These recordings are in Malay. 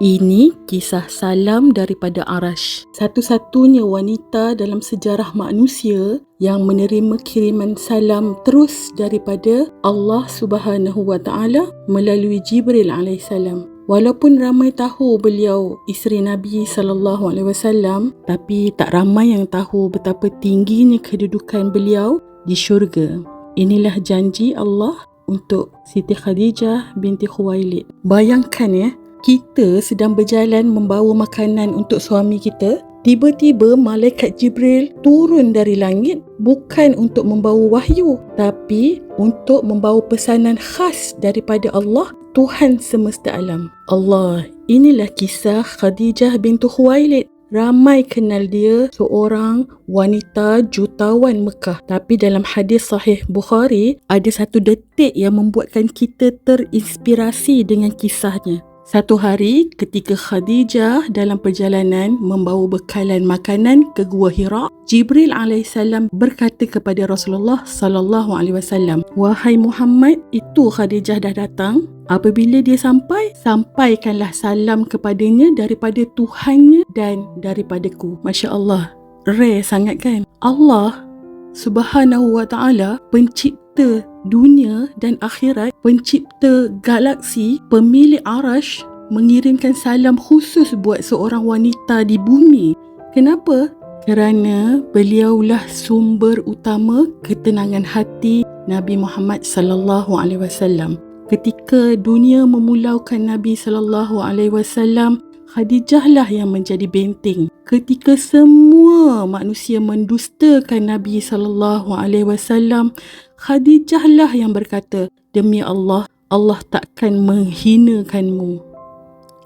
Ini kisah salam daripada Arash. Satu-satunya wanita dalam sejarah manusia yang menerima kiriman salam terus daripada Allah Subhanahu Wa Taala melalui Jibril alaihissalam. Walaupun ramai tahu beliau isteri Nabi SAW, tapi tak ramai yang tahu betapa tingginya kedudukan beliau di syurga. Inilah janji Allah untuk Siti Khadijah binti Khuwailid. Bayangkan kita sedang berjalan membawa makanan untuk suami kita, tiba-tiba malaikat Jibril turun dari langit bukan untuk membawa wahyu, tapi untuk membawa pesanan khas daripada Allah, Tuhan semesta alam. Allah, inilah kisah Khadijah binti Khuwailid. Ramai kenal dia, seorang wanita jutawan Mekah. Tapi dalam hadis sahih Bukhari, ada satu detik yang membuatkan kita terinspirasi dengan kisahnya. Satu hari ketika Khadijah dalam perjalanan membawa bekalan makanan ke Gua Hira, Jibril alaihissalam berkata kepada Rasulullah sallallahu alaihi wasallam, "Wahai Muhammad, itu Khadijah dah datang. Apabila dia sampai, sampaikanlah salam kepadanya daripada Tuhannya dan daripadaku." Masya-Allah, rare sangat kan? Allah Subhanahu Wa Taala, pencipta dunia dan akhirat, pencipta galaksi, pemilik Arash, mengirimkan salam khusus buat seorang wanita di bumi. Kenapa? Kerana beliaulah sumber utama ketenangan hati Nabi Muhammad sallallahu alaihi wasallam. Ketika dunia memulaukan Nabi sallallahu alaihi wasallam, Khadijah lah yang menjadi benteng. Ketika semua manusia mendustakan Nabi sallallahu alaihi wasallam, Khadijah lah yang berkata, "Demi Allah, Allah takkan menghinakanmu."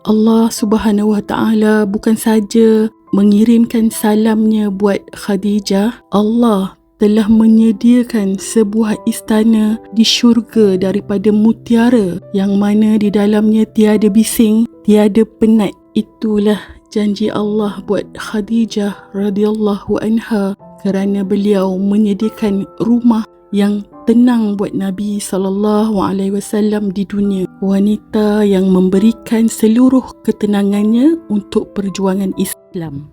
Allah Subhanahu Wa Taala bukan saja mengirimkan salamnya buat Khadijah, Allah telah menyediakan sebuah istana di syurga daripada mutiara yang mana di dalamnya tiada bising, tiada penat. Itulah janji Allah buat Khadijah radhiyallahu anha kerana beliau menyediakan rumah yang tenang buat Nabi sallallahu alaihi wasallam di dunia. Wanita yang memberikan seluruh ketenangannya untuk perjuangan Islam.